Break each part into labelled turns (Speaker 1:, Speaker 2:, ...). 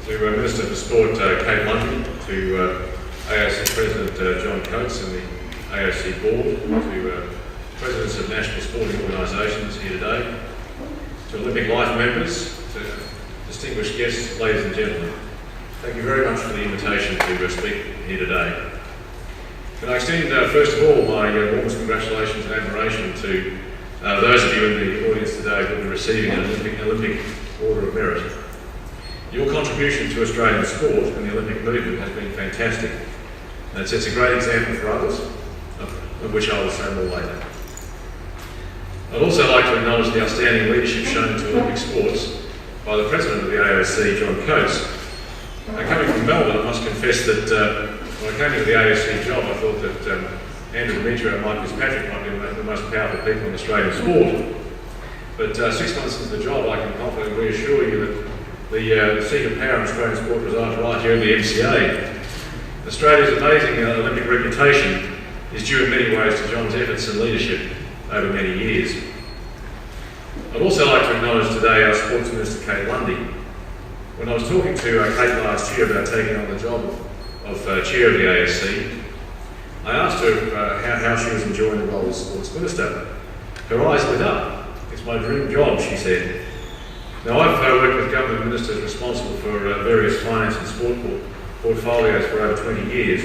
Speaker 1: to Minister for Sport Kate Lundy, to AOC President John Coates and the AOC Board, to Presidents of national sporting organisations here today, to Olympic Life members, to distinguished guests, ladies and gentlemen. Thank you very much for the invitation to speak here today. Can I extend, first of all, my warmest congratulations and admiration to those of you in the audience today who will be receiving an Olympic Order of Merit. Your contribution to Australian sport and the Olympic movement has been fantastic, and it sets a great example for others, of which I will say more later. I'd also like to acknowledge the outstanding leadership shown to Olympic sports by the President of the AOC, John Coates. Coming from Melbourne, I must confess that when I came into the AOC job, I thought that Andrew Demetrio and Mike Fitzpatrick might be the most powerful people in Australian sport. But 6 months into the job, I can confidently reassure you that the seat of power in Australian sport resides right here in the MCA. Australia's amazing Olympic reputation is due in many ways to John's efforts and leadership over many years. I'd also like to acknowledge today our Sports Minister Kate Lundy. When I was talking to Kate last year about taking on the job of Chair of the AOC, I asked her how she was enjoying the role as Sports Minister. Her eyes lit up. "It's my dream job," she said. Now, I've worked with government ministers responsible for various finance and sport portfolios for over 20 years,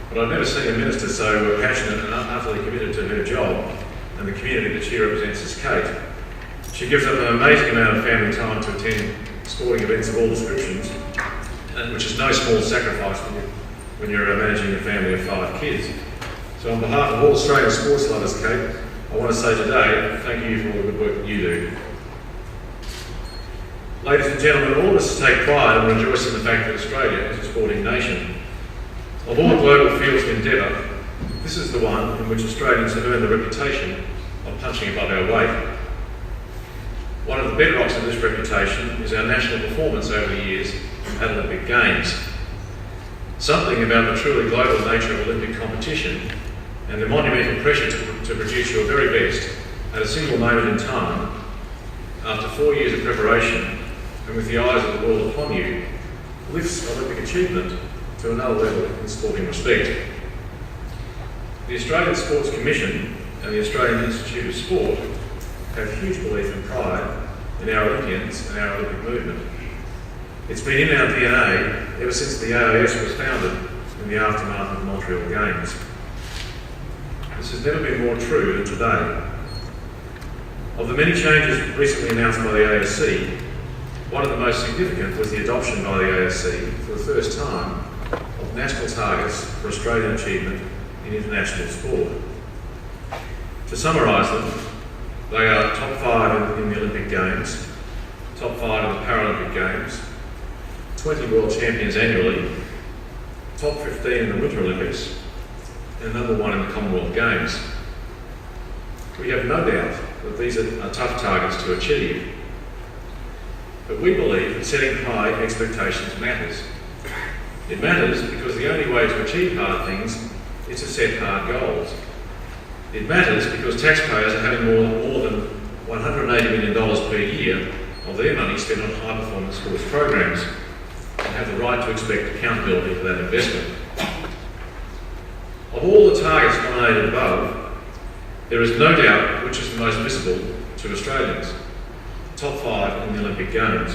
Speaker 1: but I've never seen a minister so passionate and utterly committed to her job and the community that she represents as Kate. She gives up an amazing amount of family time to attend sporting events of all descriptions, which is no small sacrifice when you're managing a family of 5 kids. So on behalf of all Australian sports lovers, Kate, I want to say today, thank you for all the good work that you do. Ladies and gentlemen, all of us take pride and rejoice in the fact that Australia is a sporting nation. Of all global fields of endeavour, this is the one in which Australians have earned the reputation of punching above our weight. One of the bedrocks of this reputation is our national performance over the years at Olympic Games. Something about the truly global nature of Olympic competition and the monumental pressure to produce your very best at a single moment in time, after 4 years of preparation and with the eyes of the world upon you, lifts Olympic achievement to another level in sporting respect. The Australian Sports Commission and the Australian Institute of Sport have huge belief and pride in our Olympians and our Olympic movement. It's been in our DNA ever since the AOS was founded in the aftermath of the Montreal Games. This has never been more true than today. Of the many changes recently announced by the AOC, one of the most significant was the adoption by the AOC, for the first time, of national targets for Australian achievement in international sport. To summarise them, they are top 5 in the Olympic Games, top 5 in the Paralympic Games, 20 world champions annually, top 15 in the Winter Olympics, and number 1 in the Commonwealth Games. We have no doubt that these are tough targets to achieve, but we believe that setting high expectations matters. It matters because the only way to achieve hard things is to set hard goals. It matters because taxpayers are having more than $180 million per year of their money spent on high-performance sports programs and have the right to expect accountability for that investment. Of all the targets nominated above, there is no doubt which is the most visible to Australians. Top 5 in the Olympic Games.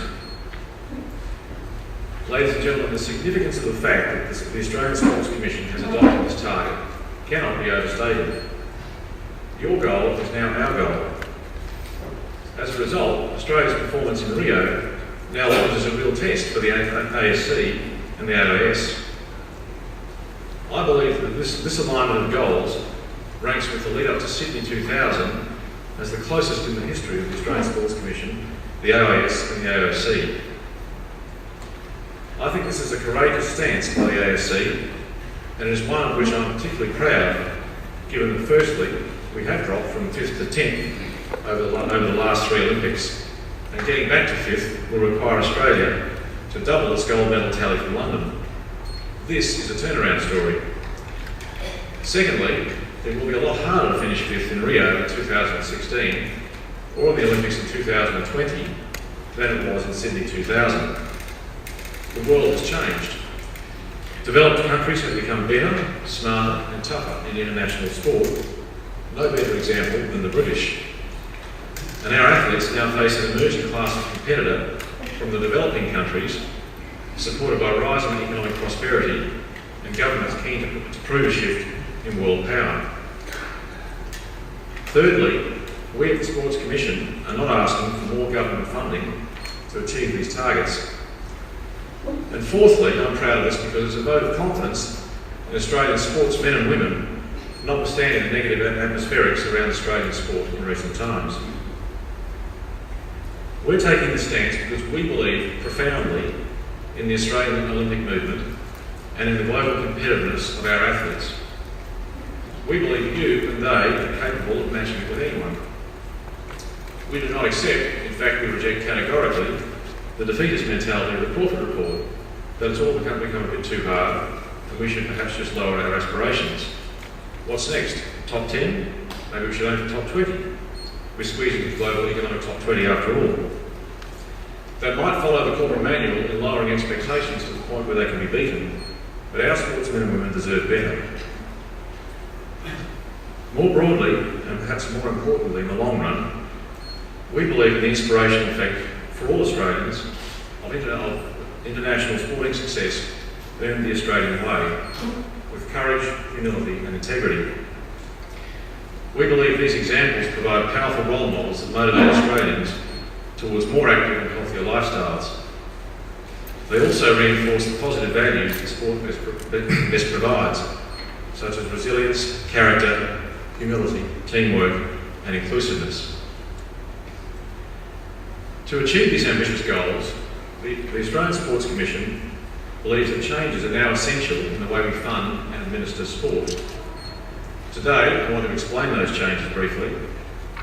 Speaker 1: Ladies and gentlemen, the significance of the fact that the Australian Sports Commission has adopted this target cannot be overstated. Your goal is now our goal. As a result, Australia's performance in Rio now offers a real test for the ASC and the AOS. I believe that this alignment of goals ranks with the lead up to Sydney 2000 as the closest in the history of the Australian Sports Commission, the AOS and the AOC. I think this is a courageous stance by the AOC, and it is one of which I'm particularly proud, given that firstly, we have dropped from 5th to 10th over the last 3 Olympics, and getting back to 5th will require Australia to double its gold medal tally from London. This is a turnaround story. Secondly, it will be a lot harder to finish 5th in Rio in 2016 or in the Olympics in 2020 than it was in Sydney 2000. the world has changed. Developed countries have become better, smarter and tougher in international sport. No better example than the British. And our athletes now face an emerging class of competitor from the developing countries, supported by rising economic prosperity and governments keen to prove a shift in world power. Thirdly, we at the Sports Commission are not asking for more government funding to achieve these targets. And fourthly, I'm proud of this because it's a vote of confidence in Australian sportsmen and women, notwithstanding the negative atmospherics around Australian sport in recent times. We're taking this stance because we believe profoundly in the Australian Olympic movement and in the global competitiveness of our athletes. We believe you and they are capable of matching it with anyone. We do not accept, in fact we reject categorically, the defeatist mentality of the Crawford report, that it's all become a bit too hard and we should perhaps just lower our aspirations. What's next? Top 10? Maybe we should aim for top 20. We're squeezing the global economic top 20 after all. That might follow the corporate manual in lowering expectations to the point where they can be beaten, but our sportsmen and women deserve better. More broadly, and perhaps more importantly in the long run, we believe in the inspirational effect for all Australians of international sporting success earned the Australian way, with courage, humility and integrity. We believe these examples provide powerful role models that motivate Australians towards more active and healthier lifestyles. They also reinforce the positive values that sport best provides, such as resilience, character, humility, teamwork and inclusiveness. To achieve these ambitious goals, the Australian Sports Commission believes that changes are now essential in the way we fund and administer sport. Today, I want to explain those changes briefly,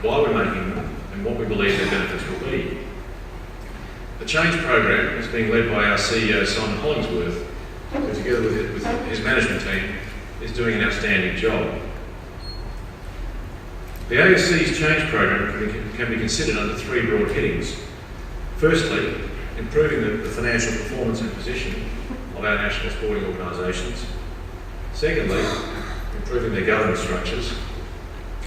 Speaker 1: why we're making them and what we believe their benefits will be. The change program is being led by our CEO Simon Hollingsworth, who together with his management team is doing an outstanding job. The AOC's change program can be considered under three broad headings. Firstly, improving the financial performance and position of our national sporting organisations. Secondly, improving their governance structures.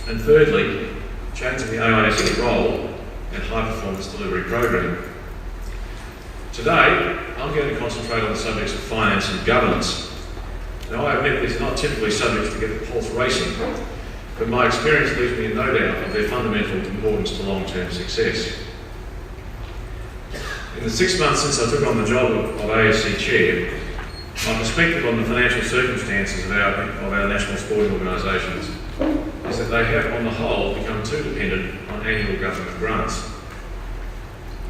Speaker 1: And thirdly, changing the AIS's role and high performance delivery program. Today, I'm going to concentrate on the subjects of finance and governance. Now, I admit these are not typically subjects to get the pulse racing, but my experience leaves me in no doubt of their fundamental importance to long-term success. In the 6 months since I took on the job of AOC Chair, my perspective on the financial circumstances of our national sporting organisations is that they have, on the whole, become too dependent on annual government grants.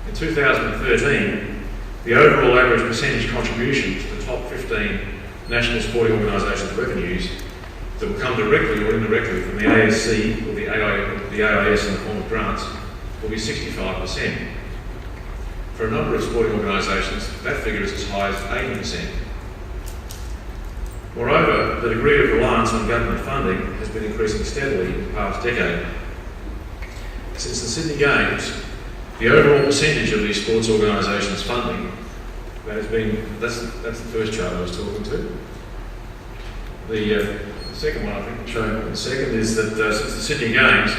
Speaker 1: In 2013, the overall average percentage contribution to the top 15 national sporting organisations' revenues that will come directly or indirectly from the ASC or the AIS in the form of grants will be 65%. For a number of sporting organisations, that figure is as high as 80%. Moreover, the degree of reliance on government funding has been increasing steadily in the past decade. Since the Sydney Games, the overall percentage of these sports organisations' funding, that's the first chart I was talking to. The second one I think shown in the second is that since the Sydney Games,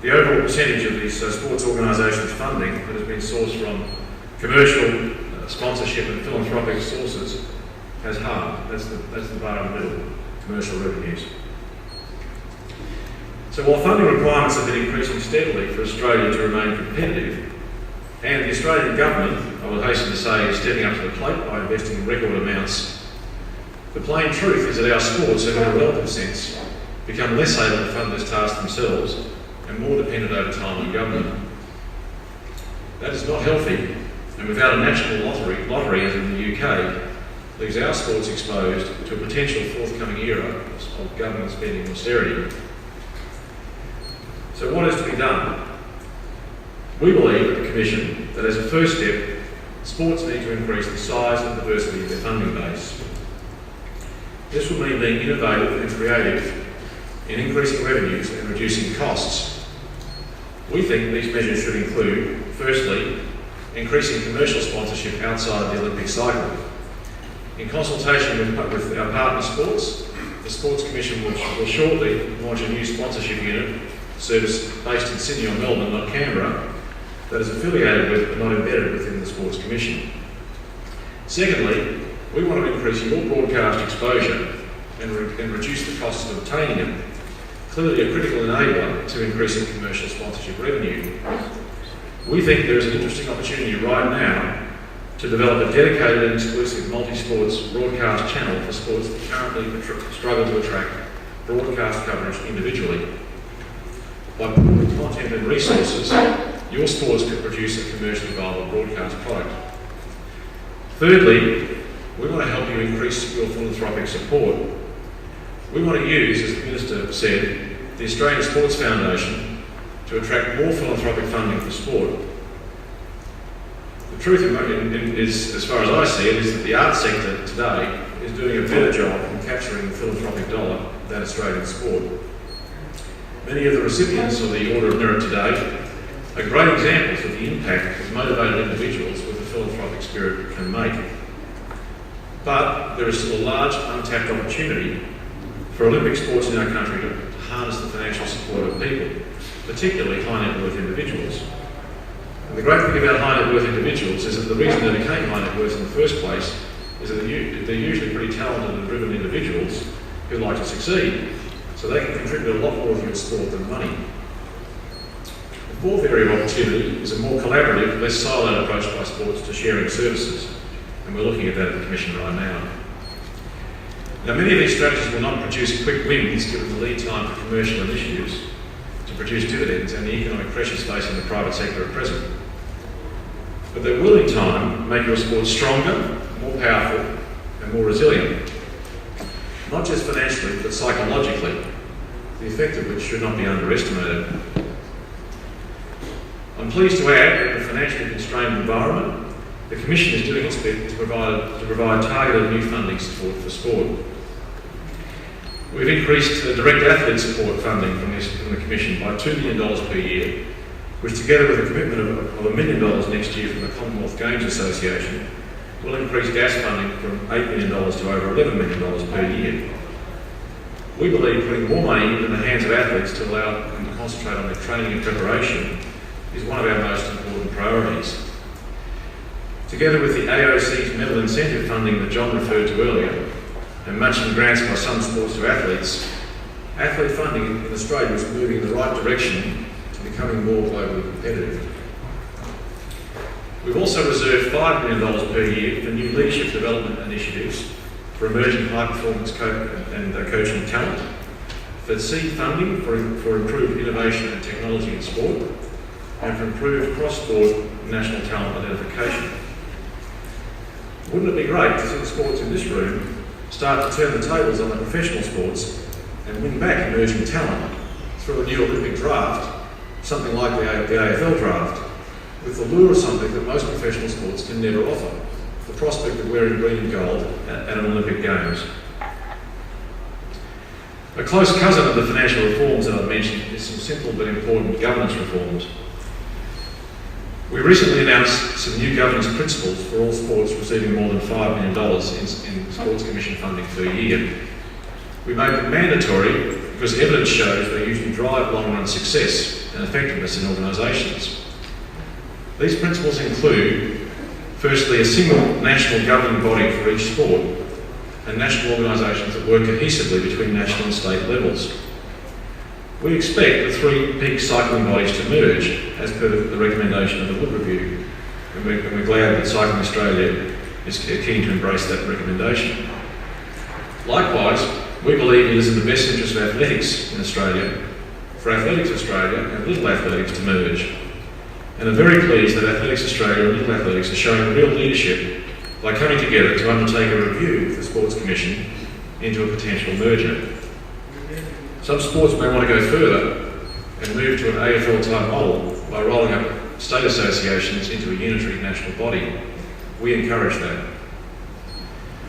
Speaker 1: the overall percentage of these sports organisations' funding that has been sourced from commercial sponsorship and philanthropic sources has halved. That's the bar in the middle, commercial revenues. So while funding requirements have been increasing steadily for Australia to remain competitive, and the Australian government, I would hasten to say, is stepping up to the plate by investing in record amounts, the plain truth is that our sports have, in a relative sense, become less able to fund this task themselves and more dependent over time on government. That is not healthy, and without a national lottery as in the UK, leaves our sports exposed to a potential forthcoming era of government spending and austerity. So what is to be done? We believe at the Commission that as a first step, sports need to increase the size and diversity of their funding base. This will mean being innovative and creative in increasing revenues and reducing costs. We think these measures should include, firstly, increasing commercial sponsorship outside the Olympic cycle. In consultation with our partner sports, the Sports Commission will shortly launch a new sponsorship unit service based in Sydney or Melbourne, not Canberra, that is affiliated with but not embedded within the Sports Commission. Secondly, we want to increase your broadcast exposure and reduce the costs of obtaining it. Clearly a critical enabler to increasing commercial sponsorship revenue. We think there is an interesting opportunity right now to develop a dedicated and exclusive multi-sports broadcast channel for sports that currently struggle to attract broadcast coverage individually. By pooling content and resources, your sports could produce a commercially viable broadcast product. Thirdly, we want to help you increase your philanthropic support. We want to use, as the Minister said, the Australian Sports Foundation to attract more philanthropic funding for sport. The truth is, as far as I see it, is that the arts sector today is doing a better job in capturing the philanthropic dollar than Australian sport. Many of the recipients of the Order of Merit today are great examples of the impact that motivated individuals with a philanthropic spirit can make. But there is still a large untapped opportunity for Olympic sports in our country to harness the financial support of people, particularly high net worth individuals. And the great thing about high net worth individuals is that the reason they became high net worth in the first place is that they're usually pretty talented and driven individuals who like to succeed, so they can contribute a lot more to your sport than money. The fourth area of opportunity is a more collaborative, less siloed approach by sports to sharing services, and we're looking at that at the Commission right now. Now, many of these strategies will not produce quick wins given the lead time for commercial initiatives to produce dividends and the economic pressures facing the private sector at present. But they will, in time, make your sport stronger, more powerful, and more resilient. Not just financially, but psychologically, the effect of which should not be underestimated. I'm pleased to add that in a financially constrained environment, the Commission is doing its bit to provide targeted new funding support for sport. We've increased the direct athlete support funding from the Commission by $2 million per year, which together with a commitment of $1 million next year from the Commonwealth Games Association, will increase GAS funding from $8 million to over $11 million per year. We believe putting more money into the hands of athletes to allow them to concentrate on their training and preparation is one of our most important priorities. Together with the AOC's medal incentive funding that John referred to earlier, and matching grants by some sports to athletes, athlete funding in Australia is moving in the right direction to becoming more globally competitive. We've also reserved $5 million per year for new leadership development initiatives for emerging high-performance coaching talent, for seed funding for improved innovation and technology in sport, and for improved cross-sport national talent identification. Wouldn't it be great to see the sports in this room start to turn the tables on the professional sports and win back emerging talent through a new Olympic draft, something like the AFL draft, with the lure of something that most professional sports can never offer, the prospect of wearing green and gold at an Olympic Games. A close cousin of the financial reforms that I've mentioned is some simple but important governance reforms. We recently announced some new governance principles for all sports receiving more than $5 million in Sports Commission funding per year. We made them mandatory because evidence shows they usually drive long-run success and effectiveness in organisations. These principles include, firstly, a single national governing body for each sport and national organisations that work cohesively between national and state levels. We expect the three peak cycling bodies to merge as per the recommendation of the Wood Review, and we're glad that Cycling Australia is keen to embrace that recommendation. Likewise, we believe it is in the best interest of athletics in Australia, for Athletics Australia and Little Athletics to merge, and are very pleased that Athletics Australia and Little Athletics are showing real leadership by coming together to undertake a review of the Sports Commission into a potential merger. Some sports may want to go further and move to an AFL-type model by rolling up state associations into a unitary national body. We encourage that.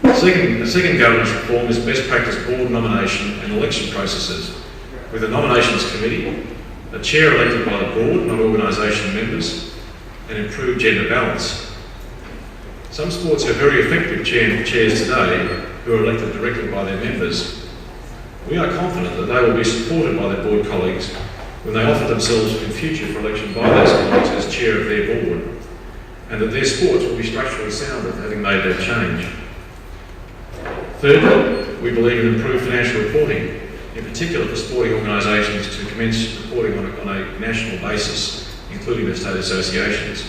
Speaker 1: The second governance reform is best practice board nomination and election processes, with a nominations committee, a chair elected by the board, not organisation members, and improve gender balance. Some sports have very effective chairs today who are elected directly by their members. We are confident that they will be supported by their board colleagues when they offer themselves in future for election by those colleagues as chair of their board, and that their sports will be structurally sounder for having made that change. Thirdly, we believe in improved financial reporting, in particular for sporting organisations to commence reporting on a national basis, including their state associations.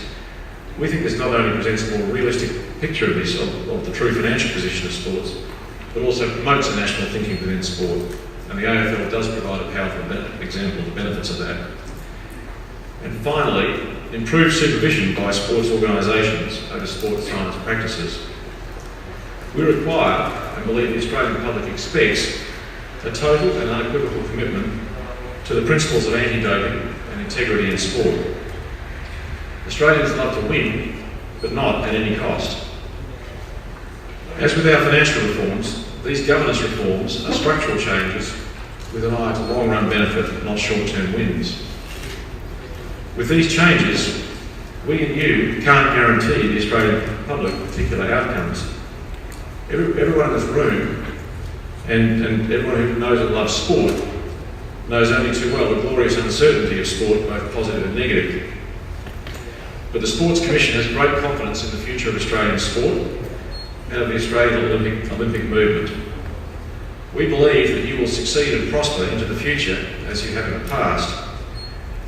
Speaker 1: We think this not only presents a more realistic picture of the true financial position of sports, but also promotes a national thinking within sport. And the AFL does provide a powerful example of the benefits of that. And finally, improved supervision by sports organisations over sports science practices. We require, and believe the Australian public expects, a total and unequivocal commitment to the principles of anti-doping and integrity in sport. Australians love to win, but not at any cost. As with our financial reforms, these governance reforms are structural changes with an eye to long-run benefit, not short-term wins. With these changes, we and you can't guarantee the Australian public particular outcomes. Everyone in this room and everyone who knows and loves sport knows only too well the glorious uncertainty of sport, both positive and negative. But the Sports Commission has great confidence in the future of Australian sport and of the Australian Olympic movement. We believe that you will succeed and prosper into the future as you have in the past,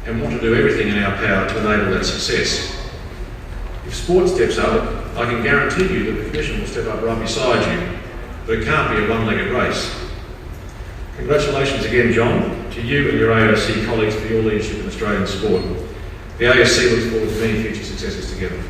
Speaker 1: and want to do everything in our power to enable that success. If sport steps up, I can guarantee you that the Commission will step up right beside you, but it can't be a one-legged race. Congratulations again, John, to you and your AOC colleagues for your leadership in Australian sport. The AOC looks forward to many future successes together.